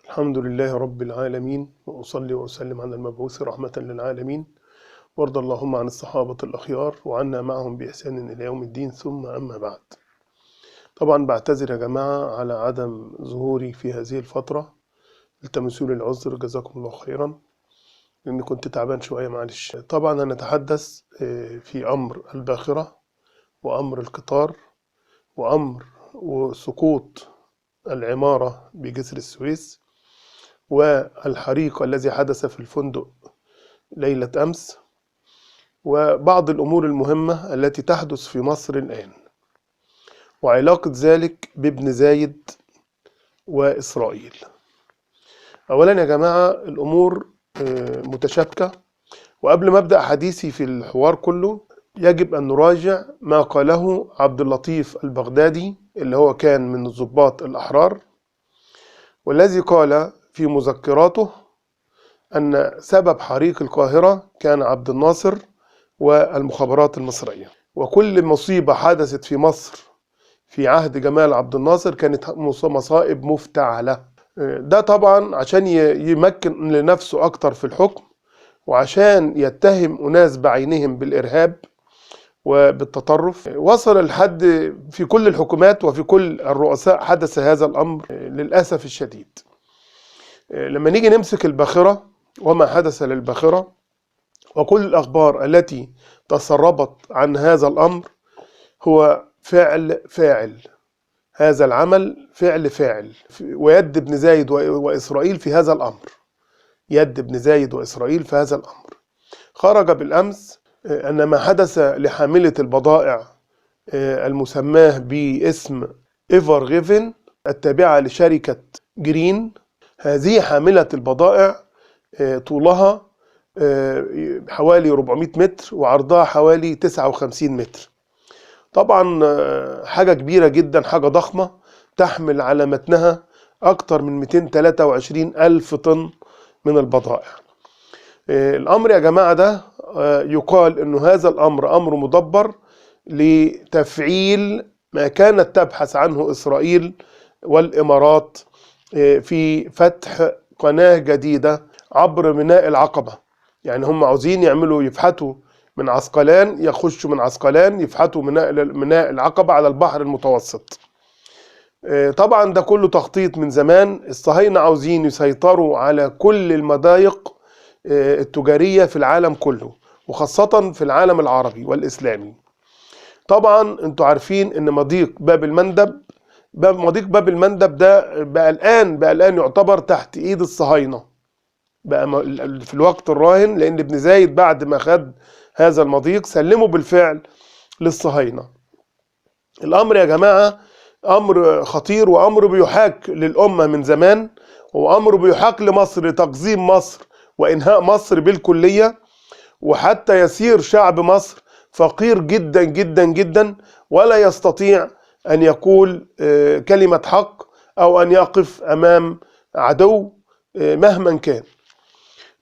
الحمد لله رب العالمين، وأصلي وأسلم على المبعوث رحمة للعالمين، وارض اللهم عن الصحابة الأخيار وعنا معهم بإحسان إلى يوم الدين. ثم أما بعد، طبعا بعتذر يا جماعة على عدم ظهوري في هذه الفترة، التمسوا لي العذر جزاكم الله خيرا، لأني كنت تعبان شوية معلش. طبعا هنتحدث في أمر الباخرة وأمر القطار وأمر وسقوط العمارة بجسر السويس والحريق الذي حدث في الفندق ليلة أمس، وبعض الأمور المهمة التي تحدث في مصر الآن، وعلاقة ذلك بابن زايد وإسرائيل. أولا يا جماعة، الأمور متشابكة، وقبل ما أبدأ حديثي في الحوار كله يجب أن نراجع ما قاله عبد اللطيف البغدادي اللي هو كان من الضباط الأحرار، والذي قال في مذكراته أن سبب حريق القاهرة كان عبد الناصر والمخابرات المصرية، وكل مصيبة حدثت في مصر في عهد جمال عبد الناصر كانت مصائب مفتعلة. ده طبعا عشان يمكن لنفسه أكتر في الحكم، وعشان يتهم أناس بعينهم بالإرهاب وبالتطرف. وصل الحد في كل الحكومات وفي كل الرؤساء حدث هذا الأمر للأسف الشديد. لما نيجي نمسك الباخرة وما حدث للباخرة وكل الأخبار التي تسربت عن هذا الأمر، هو فاعل هذا العمل، فاعل ويد ابن زايد وإسرائيل في هذا الأمر، يد ابن زايد وإسرائيل في هذا الأمر. خرج بالأمس أن ما حدث لحاملة البضائع المسماه باسم إيفر غيفن التابعة لشركة جرين، هذه حاملة البضائع طولها حوالي 400 متر وعرضها حوالي 59 متر. طبعا حاجة كبيرة جدا، حاجة ضخمة، تحمل على متنها أكثر من 223 ألف طن من البضائع. الأمر يا جماعة ده يقال أنه هذا الأمر أمر مدبر لتفعيل ما كانت تبحث عنه إسرائيل والإمارات في فتح قناة جديدة عبر ميناء العقبة. يعني هم عاوزين يفحتوا من عسقلان، يخشوا من عسقلان يفحتوا ميناء العقبة على البحر المتوسط. طبعا ده كله تخطيط من زمان. الصهاينة عاوزين يسيطروا على كل المضايق التجارية في العالم كله، وخاصة في العالم العربي والإسلامي. طبعا انتوا عارفين ان مضيق باب المندب ده بقى الآن يعتبر تحت ايد الصهاينة بقى في الوقت الراهن، لان ابن زايد بعد ما خد هذا المضيق سلمه بالفعل للصهاينة. الامر يا جماعة امر خطير، وامر بيحاك للأمة من زمان، وامر بيحاك لمصر لتقزيم مصر وانهاء مصر بالكلية، وحتى يسير شعب مصر فقير جدا جدا جدا، ولا يستطيع أن يقول كلمة حق أو أن يقف أمام عدو مهما كان.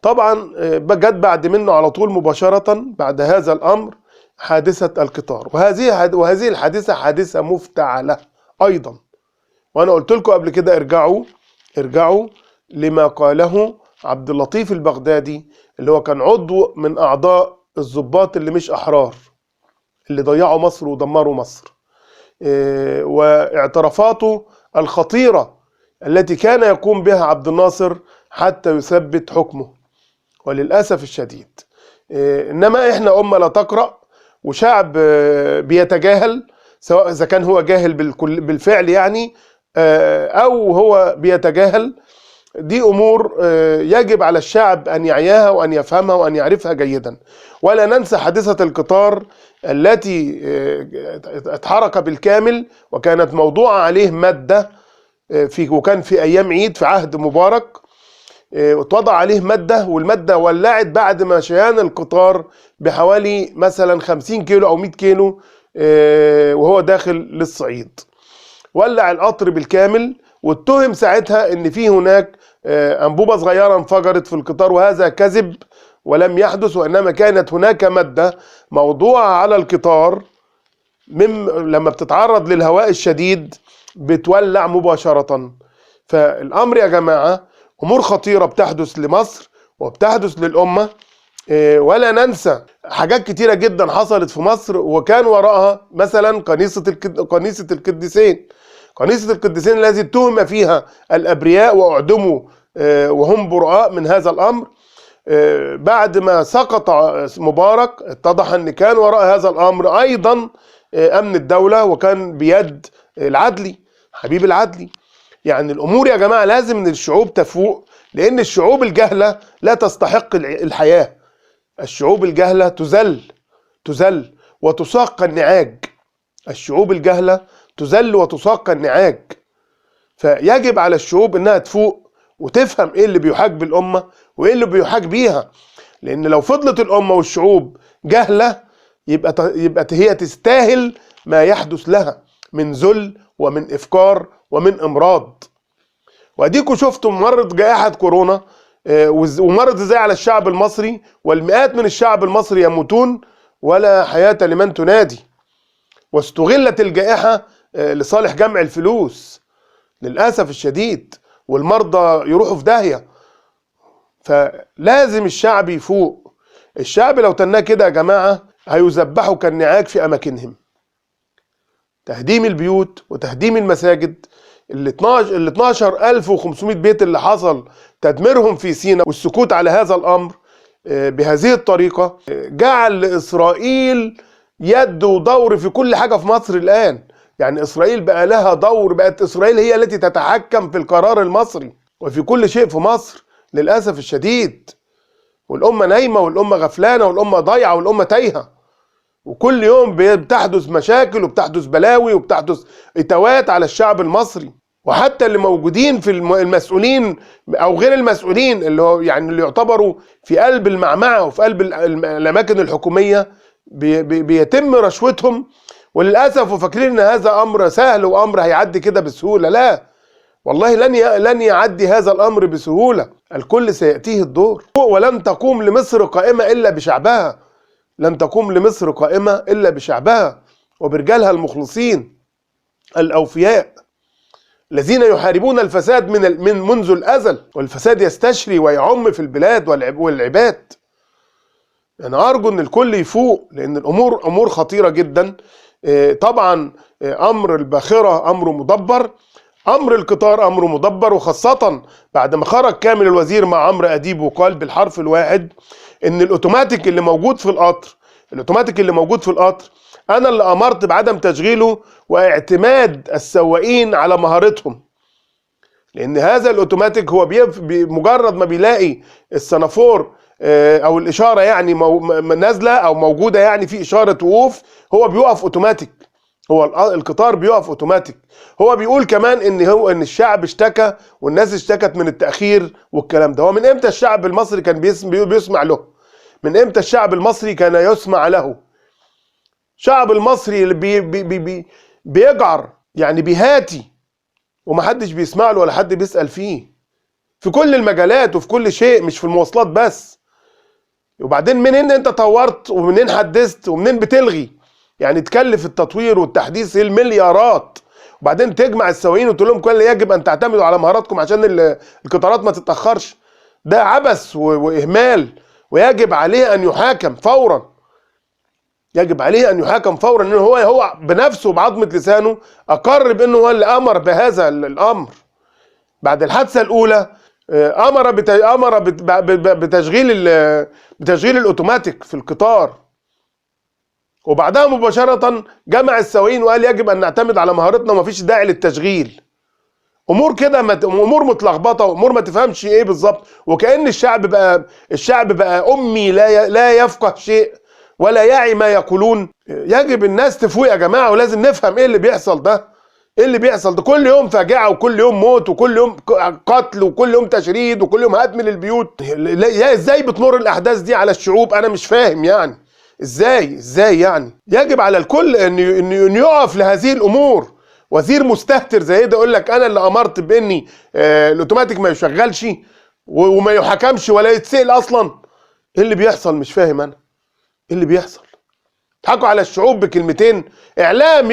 طبعا جت بعد منه على طول مباشرة بعد هذا الأمر حادثة القطار، وهذه الحادثة حادثة مفتعلة أيضا. وأنا قلت لكم قبل كده ارجعوا لما قاله عبد اللطيف البغدادي اللي هو كان عضو من أعضاء الضباط اللي مش أحرار اللي ضيعوا مصر ودمروا مصر، واعترافاته الخطيرة التي كان يقوم بها عبد الناصر حتى يثبت حكمه. وللأسف الشديد إنما إحنا أمة لا تقرأ، وشعب بيتجاهل، سواء إذا كان هو جاهل بالفعل يعني أو هو بيتجاهل. دي أمور يجب على الشعب أن يعيها وأن يفهمها وأن يعرفها جيدا. ولا ننسى حادثة القطار التي اتحرك بالكامل، وكانت موضوعة عليه مادة وكان في أيام عيد في عهد مبارك، واتوضع عليه مادة، والمادة ولعت بعد ما شيان القطار بحوالي مثلا 50 كيلو أو 100 كيلو وهو داخل للصعيد. ولع القطر بالكامل، واتهم ساعتها ان في هناك انبوبة صغيرة انفجرت في القطار، وهذا كذب ولم يحدث، وانما كانت هناك مادة موضوعة على القطار لما بتتعرض للهواء الشديد بتولع مباشرة. فالامر يا جماعه امور خطيره بتحدث لمصر وبتحدث للامه. ولا ننسى حاجات كتيره جدا حصلت في مصر وكان وراءها مثلا كنيسه القديسين. كنيسه القديسين الذي اتهم فيها الابرياء واعدموا وهم براء من هذا الامر. بعد ما سقط مبارك اتضح ان كان وراء هذا الامر ايضا امن الدوله، وكان بيد العدلي حبيب العدلي. يعني الامور يا جماعه لازم ان الشعوب تفوق، لان الشعوب الجهله لا تستحق الحياه. الشعوب الجهله تذل وتساق كالنعاج. الشعوب الجهله تذل وتساق كالنعاج. فيجب على الشعوب انها تفوق وتفهم ايه اللي بيحاج بالامه وايه اللي بيحاج بيها. لان لو فضلت الامه والشعوب جهله يبقى هي تستاهل ما يحدث لها من ذل ومن افكار ومن امراض. واديكوا شفتوا مرت جائحه كورونا ومرت ازاي على الشعب المصري، والمئات من الشعب المصري يموتون ولا حياه لمن تنادي. واستغلت الجائحه لصالح جمع الفلوس للاسف الشديد، والمرضى يروحوا في داهيه. فلازم الشعب يفوق. الشعب لو تناه كده يا جماعه هيذبحوا كالنعاج في اماكنهم. تهديم البيوت وتهديم المساجد، ال 12,500 بيت اللي حصل تدميرهم في سيناء والسكوت على هذا الامر بهذه الطريقه جعل لاسرائيل يد ودور في كل حاجه في مصر الان. يعني اسرائيل بقى لها دور، بقت اسرائيل هي التي تتحكم في القرار المصري وفي كل شيء في مصر للاسف الشديد. والامه نايمه والامه غفلانه والامه ضايعه والامه تايهه، وكل يوم بتحدث مشاكل وبتحدث بلاوي وبتحدث اتوات على الشعب المصري. وحتى اللي موجودين في المسؤولين او غير المسؤولين اللي هو يعني اللي يعتبروا في قلب المعمعه وفي قلب الاماكن الحكوميه بيتم رشوتهم وللاسف، وفاكرين ان هذا امر سهل وامر هيعدي كده بسهوله. لا والله لن يعدي هذا الامر بسهوله. الكل سياتيه الدور. ولن تقوم لمصر قائمه الا بشعبها. لن تقوم لمصر قائمه الا بشعبها وبرجالها المخلصين الاوفياء الذين يحاربون الفساد منذ الازل، والفساد يستشري ويعم في البلاد والعباد. انا ارجو ان الكل يفوق، لان الامور امور خطيره جدا. طبعا امر الباخره امر مدبر، امر القطار امر مدبر، وخاصه بعد ما خرج كامل الوزير مع عمرو اديب وقال بالحرف الواحد ان الاوتوماتيك اللي موجود في القطر انا اللي امرت بعدم تشغيله واعتماد السواقين على مهارتهم. لان هذا الاوتوماتيك هو بمجرد ما بيلاقي السنافور او الاشاره يعني نازله او موجوده يعني في اشاره وقوف، هو بيقف اوتوماتيك. هو القطار بيقف اوتوماتيك. هو بيقول كمان ان الشعب اشتكى والناس اشتكت من التاخير والكلام ده. هو من امتى الشعب المصري كان بيسمع له؟ من امتى الشعب المصري كان يسمع له؟ الشعب المصري اللي بيجعر يعني بيهاتي ومحدش بيسمع له ولا حد بيسأل فيه في كل المجالات وفي كل شيء، مش في المواصلات بس. وبعدين منين انت طورت ومنين حدثت ومنين بتلغي؟ يعني تكلف التطوير والتحديث المليارات، وبعدين تجمع السواقين وتقول لهم كل يجب ان تعتمدوا على مهاراتكم عشان القطارات ما تتأخرش. ده عبث واهمال، ويجب عليه ان يحاكم فورا. يجب عليه ان يحاكم فورا، انه هو بنفسه بعظمه لسانه اقر بانه هو اللي امر بهذا الامر. بعد الحادثه الاولى امر بتشغيل الاوتوماتيك في القطار، وبعدها مباشره جمع السواقين وقال يجب ان نعتمد على مهارتنا ومفيش داعي للتشغيل. امور كده امور متلخبطه وامور ما تفهمش ايه بالظبط، وكأن الشعب بقى امي لا يفقه شيء ولا يعي ما يقولون. يجب الناس تفوق يا جماعه، ولازم نفهم ايه اللي بيحصل ده. ايه اللي بيحصل ده؟ كل يوم فاجعه وكل يوم موت وكل يوم قتل وكل يوم تشريد وكل يوم هدم للبيوت. ازاي بتمر الاحداث دي على الشعوب؟ انا مش فاهم يعني ازاي يعني. يجب على الكل ان يقف لهذه الامور. وزير مستهتر زي ده يقول لك انا اللي امرت باني الاوتوماتيك ما يشغلش وما يحكمش ولا يتسأل اصلا. ايه اللي بيحصل؟ مش فاهم انا ايه اللي بيحصل. تضحكوا على الشعوب بكلمتين. اعلام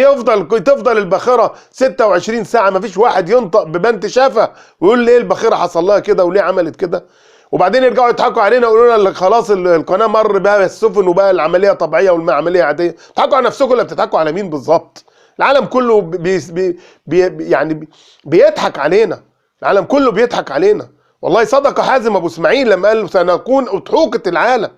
تفضل الباخره 26 ساعه ما فيش واحد ينطق ببنت شافه ويقول ليه الباخره حصل لها كده وليه عملت كده، وبعدين يرجعوا يضحكوا علينا ويقولوا لنا خلاص القناه مر بها السفن وبقى العمليه طبيعيه والعمليه عاديه. بتضحكوا على نفسكم ولا بتضحكوا على مين بالظبط؟ العالم كله يعني بيضحك علينا، العالم كله بيضحك علينا. والله صدق حازم ابو اسماعيل لما قال سنكون اضحوكه العالم،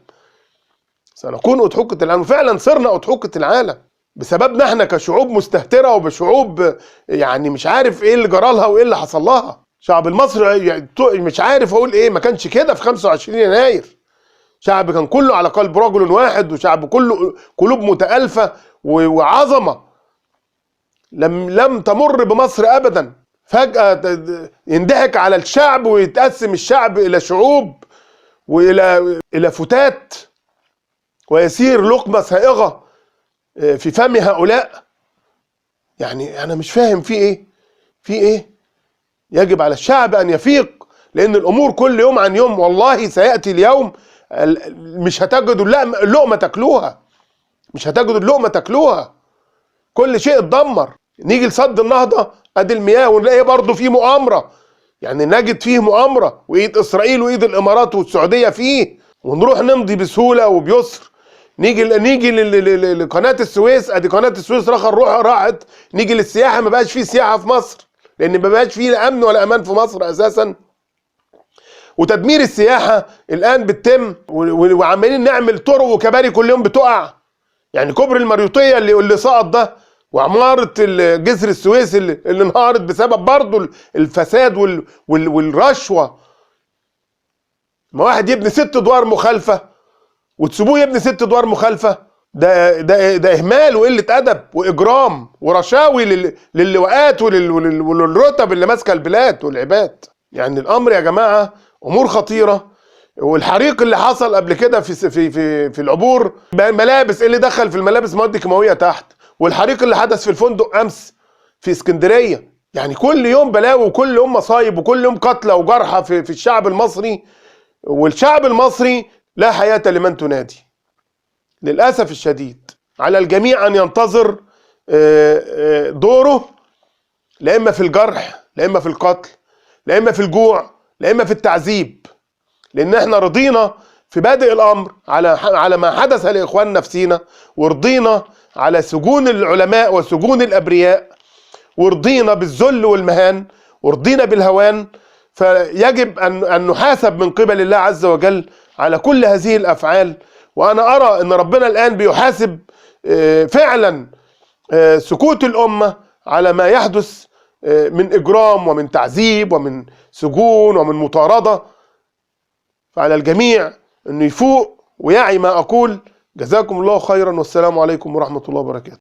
سنكون اضحوكه العالم. وفعلا صرنا اضحوكه العالم بسببنا احنا كشعوب مستهتره وبشعوب يعني مش عارف ايه اللي جرى لها وايه اللي حصل لها. شعب المصري يعني مش عارف اقول ايه، ما كانش كده في 25 يناير. شعب كان كله على قلب رجل واحد، وشعب كله قلوب متألفة وعظمة لم تمر بمصر ابدا. فجأة يندهك على الشعب ويتقسم الشعب الى شعوب والى فتات، ويسير لقمة سائغة في فم هؤلاء. يعني انا مش فاهم في ايه، في ايه. يجب على الشعب ان يفيق، لان الامور كل يوم عن يوم والله سيأتي اليوم مش هتجدوا اللقمة تاكلوها، مش هتجدوا اللقمة تاكلوها. كل شيء اتدمر. نيجي لسد النهضة ادي المياه ونلاقي برضه فيه مؤامرة، يعني نجد فيه مؤامرة وايد اسرائيل وايد الامارات والسعودية فيه، ونروح نمضي بسهولة وبيسر. نيجي لقناة السويس، ادي قناة السويس راحت. نيجي للسياحة، ما بقاش فيه سياحة في مصر لان ما بقاش فيه لا امن ولا امان في مصر اساسا. وتدمير السياحة الان بتتم، وعمالين نعمل طرق وكباري كل يوم بتقع. يعني كوبري المريوطية اللي سقط ده، وعمارة جسر السويس اللي انهارت بسبب برضه الفساد والرشوة. ما واحد يبني 6 ادوار مخالفة وتسيبوه يبني 6 ادوار مخالفة، ده اهمال وقلة ادب واجرام ورشاوي للواءات وللرتب اللي ماسكة البلاد والعباد. يعني الامر يا جماعة امور خطيرة. والحريق اللي حصل قبل كده في العبور ملابس، اللي دخل في الملابس مواد كيماويه تحت، والحريق اللي حدث في الفندق امس في اسكندريه. يعني كل يوم بلاوي وكل يوم مصايب وكل يوم قتلى وجرحى في الشعب المصري. والشعب المصري لا حياه لمن تنادي. للاسف الشديد على الجميع ان ينتظر دوره، لا اما في الجرح، لا اما في القتل، لا اما في الجوع، لا اما في التعذيب. لان احنا رضينا في بادئ الامر على ما حدث لاخواننا في سينا، ورضينا على سجون العلماء وسجون الابرياء، ورضينا بالذل والمهان، ورضينا بالهوان. فيجب ان نحاسب من قبل الله عز وجل على كل هذه الافعال. وانا ارى ان ربنا الان بيحاسب فعلا سكوت الامه على ما يحدث من اجرام ومن تعذيب ومن سجون ومن مطارده. فعلى الجميع انه يفوق ويعي ما اقول. جزاكم الله خيرا، والسلام عليكم ورحمة الله وبركاته.